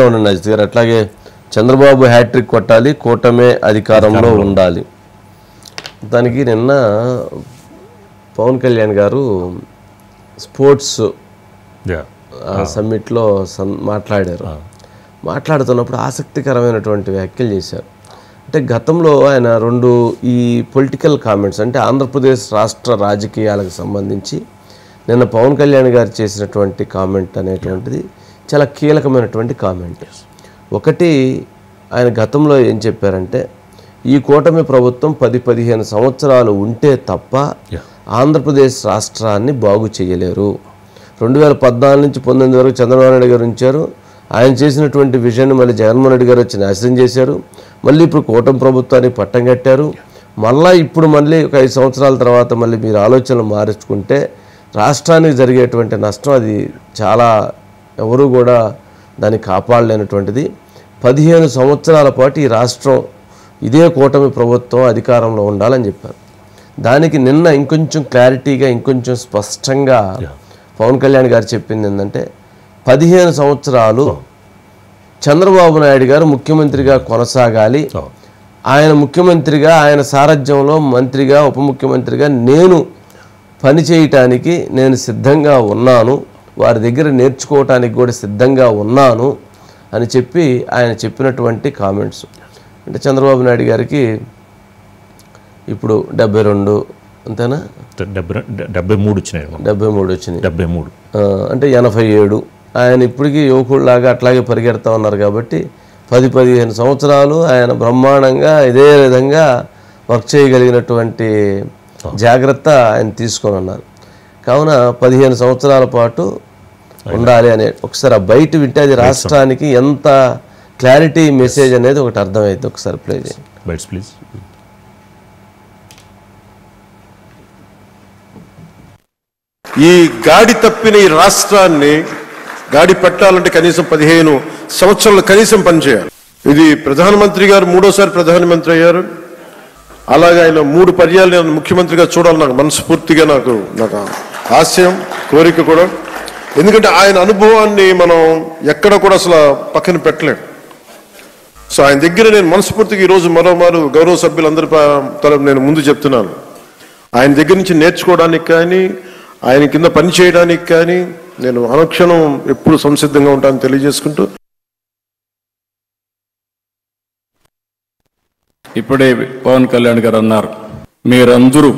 ఉండండి అజిత్ గారు. అట్లాగే చంద్రబాబు హ్యాట్రిక్ కొట్టాలి, కూటమే అధికారంలో ఉండాలి. దానికి నిన్న పవన్ కళ్యాణ్ గారు స్పోర్ట్స్ సమ్మిట్లో మాట్లాడారు. మాట్లాడుతున్నప్పుడు ఆసక్తికరమైనటువంటి వ్యాఖ్యలు చేశారు. అంటే గతంలో ఆయన ఈ పొలిటికల్ కామెంట్స్ అంటే ఆంధ్రప్రదేశ్ రాష్ట్ర రాజకీయాలకు సంబంధించి నిన్న పవన్ కళ్యాణ్ గారు చేసినటువంటి కామెంట్ అనేటువంటిది చాలా కీలకమైనటువంటి కామెంట్. ఒకటి, ఆయన గతంలో ఏం చెప్పారంటే ఈ కూటమి ప్రభుత్వం 10-15 సంవత్సరాలు ఉంటే తప్ప ఆంధ్రప్రదేశ్ రాష్ట్రాన్ని బాగు చేయలేరు. 2014 నుంచి 19 వరకు చంద్రబాబు నాయుడు గారు ఉంచారు. ఆయన చేసినటువంటి విజన్ మళ్ళీ జగన్మోహన్ రెడ్డి గారు వచ్చి నాశనం చేశారు. మళ్ళీ ఇప్పుడు కూటమి ప్రభుత్వాన్ని పట్టం కట్టారు. ఇప్పుడు మళ్ళీ ఒక 5 సంవత్సరాల తర్వాత మళ్ళీ మీరు ఆలోచనలు మార్చుకుంటే రాష్ట్రానికి జరిగేటువంటి నష్టం అది చాలా ఎవరు కూడా దాన్ని కాపాడలేనటువంటిది. 15 సంవత్సరాల పాటు ఈ రాష్ట్రం ఇదే కూటమి ప్రభుత్వం అధికారంలో ఉండాలని చెప్పారు. దానికి నిన్న ఇంకొంచెం క్లారిటీగా ఇంకొంచెం స్పష్టంగా పవన్ కళ్యాణ్ గారు చెప్పింది ఏంటంటే 15 సంవత్సరాలు చంద్రబాబు నాయుడు గారు ముఖ్యమంత్రిగా కొనసాగాలి. ఆయన ముఖ్యమంత్రిగా ఆయన సారథ్యంలో మంత్రిగా ఉప ముఖ్యమంత్రిగా నేను పనిచేయటానికి నేను సిద్ధంగా ఉన్నాను, వారి దగ్గర నేర్చుకోవటానికి కూడా సిద్ధంగా ఉన్నాను అని చెప్పి ఆయన చెప్పినటువంటి కామెంట్స్. అంటే చంద్రబాబు నాయుడు గారికి ఇప్పుడు 72 అంతేనా, 73 వచ్చినాయి. 73 వచ్చినాయి. 73 అంటే 87. ఆయన ఇప్పటికీ యువకుడిలాగా అట్లాగే పరిగెడతా ఉన్నారు. కాబట్టి 10-15 సంవత్సరాలు ఆయన బ్రహ్మాండంగా ఇదే విధంగా వర్క్ చేయగలిగినటువంటి జాగ్రత్త ఆయన తీసుకొని ఉన్నారు. కావున 15 సంవత్సరాల పాటు ఉండాలి అనే ఒకసారి బయట వింటే అది రాష్ట్రానికి ఎంత క్లారిటీ మెసేజ్ అనేది ఒకటి అర్థమైంది. ఒకసారి ప్లే చేయండి బైట్స్ ప్లీజ్. ఈ గాడి తప్పిన ఈ రాష్ట్రాన్ని గాడి పట్టాలంటే కనీసం 15 సంవత్సరాలు కనీసం పనిచేయాలి. ఇది ప్రధానమంత్రి గారు 3వ ప్రధానమంత్రి అయ్యారు. అలాగే ఆయన 3 పర్యాలు నేను ముఖ్యమంత్రిగా చూడాలి. నాకు మనస్ఫూర్తిగా నాకు ఆశయం, కోరిక కూడా. ఎందుకంటే ఆయన అనుభవాన్ని మనం ఎక్కడ కూడా అసలు పక్కన పెట్టలేం. సో ఆయన దగ్గర నేను మనస్ఫూర్తిగా ఈరోజు మరోమారు గౌరవ సభ్యులందరి తరపు నేను ముందు చెప్తున్నాను, ఆయన దగ్గర నుంచి నేర్చుకోవడానికి కానీ ఆయన కింద పని చేయడానికి కానీ నేను అనుక్షణం ఎప్పుడు సంసిద్ధంగా ఉంటానని తెలియజేసుకుంటూ, ఇప్పుడే పవన్ కళ్యాణ్ గారు అన్నారు, మీరందరూ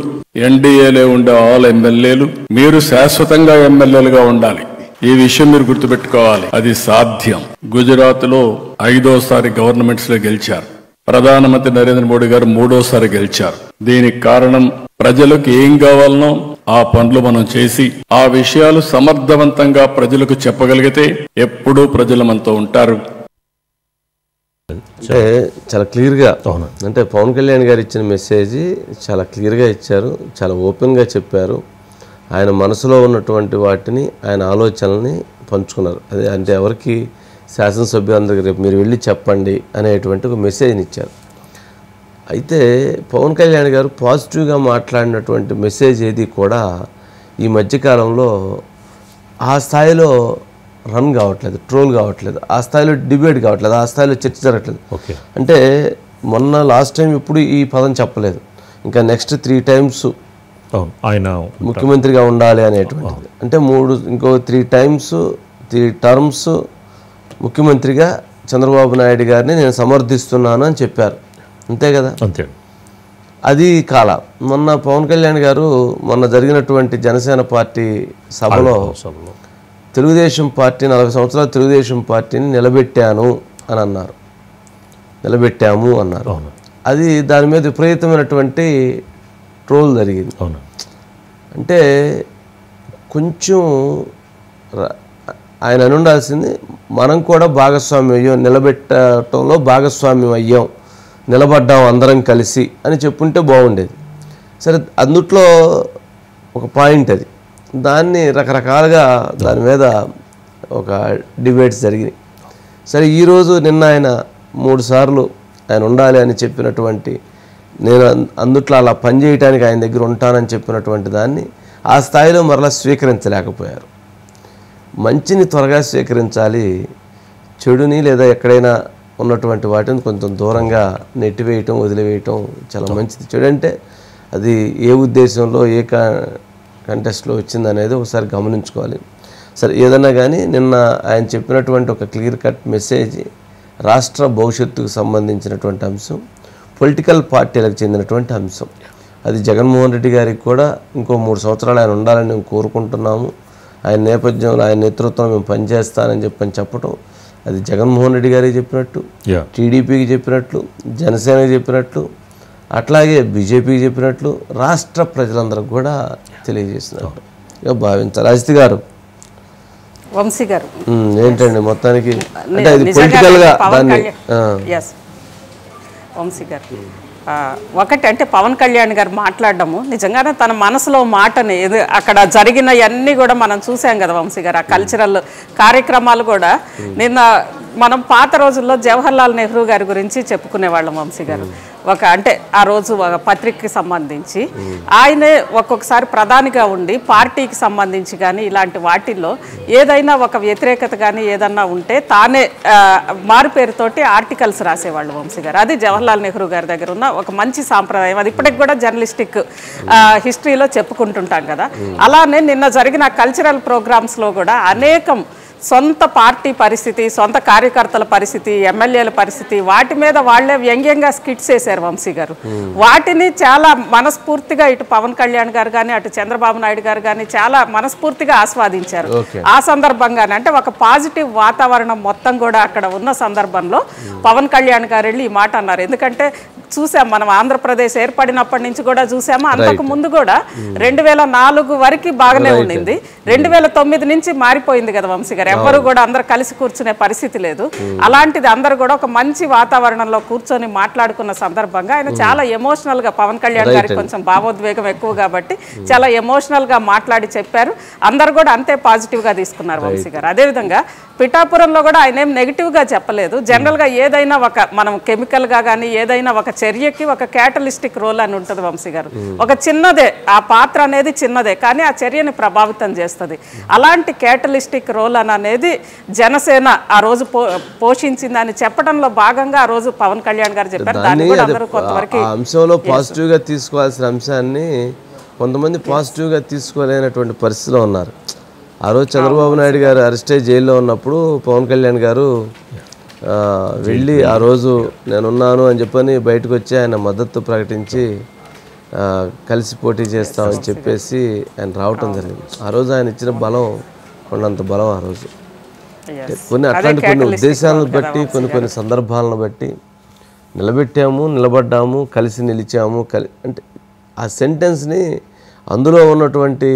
ఎన్డీఏలో ఉండే ఆల్ ఎమ్మెల్యేలు మీరు శాశ్వతంగా ఎమ్మెల్యేలుగా ఉండాలి. ఈ విషయం మీరు గుర్తుపెట్టుకోవాలి. అది సాధ్యం. గుజరాత్ లో 5వసారి గవర్నమెంట్స్ లో గెలిచారు. ప్రధానమంత్రి నరేంద్ర మోడీ గారు 3వసారి గెలిచారు. దీనికి కారణం ప్రజలకు ఏం కావాలనో ఆ పనులు మనం చేసి ఆ విషయాలు సమర్థవంతంగా ప్రజలకు చెప్పగలిగితే ఎప్పుడూ ప్రజలు మనతో ఉంటారు. అంటే చాలా క్లియర్గా, అంటే పవన్ కళ్యాణ్ గారు ఇచ్చిన మెసేజ్ చాలా క్లియర్గా ఇచ్చారు, చాలా ఓపెన్గా చెప్పారు. ఆయన మనసులో ఉన్నటువంటి వాటిని, ఆయన ఆలోచనల్ని పంచుకున్నారు. అదే అంటే ఎవరికి శాసనసభ్యులందరికీ రేపు మీరు వెళ్ళి చెప్పండి అనేటువంటి ఒక మెసేజ్ని ఇచ్చారు. అయితే పవన్ కళ్యాణ్ గారు పాజిటివ్గా మాట్లాడినటువంటి మెసేజ్ ఏది కూడా ఈ మధ్యకాలంలో ఆ స్థాయిలో రన్ కావట్లేదు, ట్రోల్ కావట్లేదు, ఆ స్థాయిలో డిబేట్ కావట్లేదు, ఆ స్థాయిలో చర్చ జరగట్లేదు. అంటే మొన్న లాస్ట్ టైం ఇప్పుడు ఈ పదం చెప్పలేదు, ఇంకా నెక్స్ట్ 3 times ఆయన ముఖ్యమంత్రిగా ఉండాలి అనేటువంటిది. అంటే ఇంకో 3 times 3 terms ముఖ్యమంత్రిగా చంద్రబాబు నాయుడు గారిని నేను సమర్థిస్తున్నాను అని చెప్పారు. అంతే కదా? అంతే. అది మొన్న పవన్ కళ్యాణ్ గారు మొన్న జరిగినటువంటి జనసేన పార్టీ సభలో తెలుగుదేశం పార్టీ 40 సంవత్సరాలు తెలుగుదేశం పార్టీని నిలబెట్టాను అని అన్నారు, నిలబెట్టాము అన్నారు. అది దాని మీద విపరీతమైనటువంటి ట్రోల్ జరిగింది. అంటే కొంచెం ఆయన అని ఉండాల్సింది, మనం కూడా భాగస్వామ్యం అయ్యాం, నిలబెట్టడంలో భాగస్వామ్యం అయ్యాం, నిలబడ్డాం అందరం కలిసి అని చెప్పుంటే బాగుండేది. సరే, అందుట్లో ఒక పాయింట్ అది. దాన్ని రకరకాలుగా దాని మీద ఒక డిబేట్స్ జరిగినాయి. సరే, ఈరోజు నిన్న ఆయన 3 సార్లు ఆయన ఉండాలి అని చెప్పినటువంటి, నేను అందుట్లో అలా పనిచేయటానికి ఆయన దగ్గర ఉంటానని చెప్పినటువంటి దాన్ని ఆ స్థాయిలో మరలా స్వీకరించలేకపోయారు. మంచిని త్వరగా స్వీకరించాలి, చెడుని లేదా ఎక్కడైనా ఉన్నటువంటి వాటిని కొంచెం దూరంగా నెట్టివేయటం వదిలివేయటం చాలా మంచిది. చెడు అంటే అది ఏ ఉద్దేశంలో ఏ కంటెస్ట్లో వచ్చిందనేది ఒకసారి గమనించుకోవాలి. సరే ఏదన్నా కానీ నిన్న ఆయన చెప్పినటువంటి ఒక క్లియర్ కట్ మెసేజ్ రాష్ట్ర భవిష్యత్తుకు సంబంధించినటువంటి అంశం, పొలిటికల్ పార్టీలకు చెందినటువంటి అంశం. అది జగన్మోహన్ రెడ్డి గారికి కూడా ఇంకో 3 సంవత్సరాలు ఆయన ఉండాలని మేము కోరుకుంటున్నాము, ఆయన నేపథ్యంలో ఆయన నేతృత్వం మేము పనిచేస్తానని చెప్పటం అది జగన్మోహన్ రెడ్డి గారికి చెప్పినట్టు, టీడీపీకి చెప్పినట్లు, జనసేనకి చెప్పినట్లు, అట్లాగే బీజేపీకి చెప్పినట్లు రాష్ట్ర ప్రజలందరికీ కూడా తెలియజేసినట్టు భావించాలి. అజిత్ గారు, వంశీ గారు ఏంటండి మొత్తానికి అంటే అది పొలిటికల్గా దాన్ని వంశీ గారు ఒకటి అంటే పవన్ కళ్యాణ్ గారు మాట్లాడడము నిజంగానే తన మనసులో మాటని అక్కడ జరిగిన అన్నీ కూడా మనం చూసాం కదా వంశీ గారు. ఆ కల్చరల్ కార్యక్రమాలు కూడా నిన్న మనం పాత రోజుల్లో జవహర్లాల్ నెహ్రూ గారి గురించి చెప్పుకునేవాళ్ళం వంశీ గారు. అంటే ఆ రోజు ఒక పత్రికకి సంబంధించి ఆయనే ఒక్కొక్కసారి ప్రధానిగా ఉండి పార్టీకి సంబంధించి కానీ ఇలాంటి వాటిల్లో ఏదైనా ఒక వ్యతిరేకత కానీ ఏదన్నా ఉంటే తానే మారు పేరుతోటి ఆర్టికల్స్ రాసేవాళ్ళు వంశీ గారు. అది జవహర్లాల్ నెహ్రూ గారి దగ్గర ఉన్న ఒక మంచి సాంప్రదాయం. అది ఇప్పటికి కూడా జర్నలిస్టిక్ హిస్టరీలో చెప్పుకుంటుంటాం కదా. అలానే నిన్న జరిగిన కల్చరల్ ప్రోగ్రామ్స్లో కూడా అనేకం సొంత పార్టీ పరిస్థితి, సొంత కార్యకర్తల పరిస్థితి, ఎమ్మెల్యేల పరిస్థితి, వాటి మీద వాళ్లే వ్యంగ్యంగా స్కిట్స్ వేశారు వంశీ గారు. వాటిని చాలా మనస్ఫూర్తిగా ఇటు పవన్ కళ్యాణ్ గారు కానీ అటు చంద్రబాబు నాయుడు గారు కానీ చాలా మనస్ఫూర్తిగా ఆస్వాదించారు. ఆ సందర్భంగానే అంటే ఒక పాజిటివ్ వాతావరణం మొత్తం కూడా అక్కడ ఉన్న సందర్భంలో పవన్ కళ్యాణ్ గారు వెళ్ళి ఈ మాట అన్నారు. ఎందుకంటే చూసాం మనం ఆంధ్రప్రదేశ్ ఏర్పడినప్పటి నుంచి కూడా చూసాము, అంతకు ముందు కూడా 2004 వరకు బాగానే ఉండింది, 2009 నుంచి మారిపోయింది కదా వంశీ గారు. ఎవ్వరు కూడా అందరు కలిసి కూర్చునే పరిస్థితి లేదు. అలాంటిది అందరూ కూడా ఒక మంచి వాతావరణంలో కూర్చొని మాట్లాడుకున్న సందర్భంగా ఆయన చాలా ఎమోషనల్ గా, పవన్ కళ్యాణ్ గారికి కొంచెం భావోద్వేగం ఎక్కువ కాబట్టి చాలా ఎమోషనల్ గా మాట్లాడి చెప్పారు. అందరు కూడా అంతే పాజిటివ్ గా తీసుకున్నారు వంశీ గారు. అదేవిధంగా పిఠాపురంలో కూడా ఆయన ఏం నెగిటివ్ గా చెప్పలేదు. జనరల్ గా ఏదైనా ఒక మనం కెమికల్ గా కానీ ఏదైనా ఒక చర్యకి ఒక క్యాటలిస్టిక్ రోల్ అని ఉంటుంది వంశీ గారు. ఒక చిన్నదే ఆ పాత్ర అనేది చిన్నదే కానీ ఆ చర్యని ప్రభావితం చేస్తుంది. అలాంటి క్యాటలిస్టిక్ రోల్ అనేది జనసేన ఆ రోజు పోషించిందని చెప్పడంలో భాగంగా ఆ రోజు పవన్ కళ్యాణ్ గారు చెప్పారు. దాన్ని కూడా అందరూ కొంతవరకు అంశంలో పాజిటివ్ గా తీసుకోవాల్సిన అంశాన్ని కొంతమంది పాజిటివ్ గా తీసుకోలేనటువంటి పరిస్థితిలో ఉన్నారు. ఆ రోజు చంద్రబాబు నాయుడు గారు అరెస్ట్ అయ్యి జైల్లో ఉన్నప్పుడు పవన్ కళ్యాణ్ గారు వెళ్ళి ఆ రోజు నేనున్నాను అని చెప్పని బయటకు వచ్చి ఆయన మద్దతు ప్రకటించి కలిసి పోటీ చేస్తామని చెప్పేసి ఆయన రావటం జరిగింది. ఆ రోజు ఆయన ఇచ్చిన బలం కొండంత బలం. ఆ రోజు కొన్ని ఉద్దేశాలను బట్టి కొన్ని సందర్భాలను బట్టి నిలబడ్డాము, కలిసి నిలిచాము అంటే ఆ సెంటెన్స్ని అందులో ఉన్నటువంటి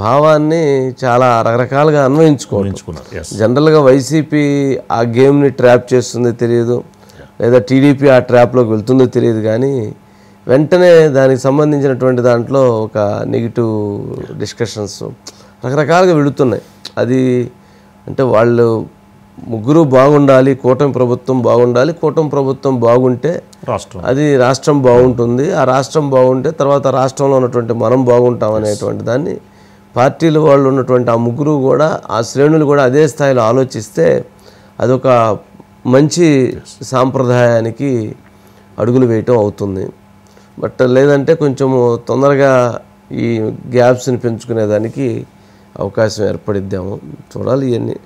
భావాన్ని చాలా రకరకాలుగా అన్వయించుకున్నారు. జనరల్గా వైసీపీ ఆ గేమ్ని ట్రాప్ చేస్తుందో తెలియదు, లేదా టీడీపీ ఆ ట్రాప్లోకి వెళ్తుందో తెలియదు, కానీ వెంటనే దానికి సంబంధించినటువంటి దాంట్లో ఒక నెగిటివ్ డిస్కషన్స్ రకరకాలుగా వెళుతున్నాయి. అది అంటే వాళ్ళు ముగ్గురు బాగుండాలి, కూటమి ప్రభుత్వం బాగుండాలి, కూటమి ప్రభుత్వం బాగుంటే అది రాష్ట్రం బాగుంటుంది, ఆ రాష్ట్రం బాగుంటే తర్వాత రాష్ట్రంలో ఉన్నటువంటి మనం బాగుంటాం అనేటువంటి దాన్ని పార్టీలు వాళ్ళు ఉన్నటువంటి ఆ ముగ్గురు కూడా ఆ శ్రేణులు కూడా అదే స్థాయిలో ఆలోచిస్తే అదొక మంచి సాంప్రదాయానికి అడుగులు వేయటం అవుతుంది. బట్ లేదంటే కొంచెము తొందరగా ఈ గ్యాప్స్ని పెంచుకునేదానికి అవకాశం ఏర్పడిద్దాము. చూడాలి ఇవన్నీ.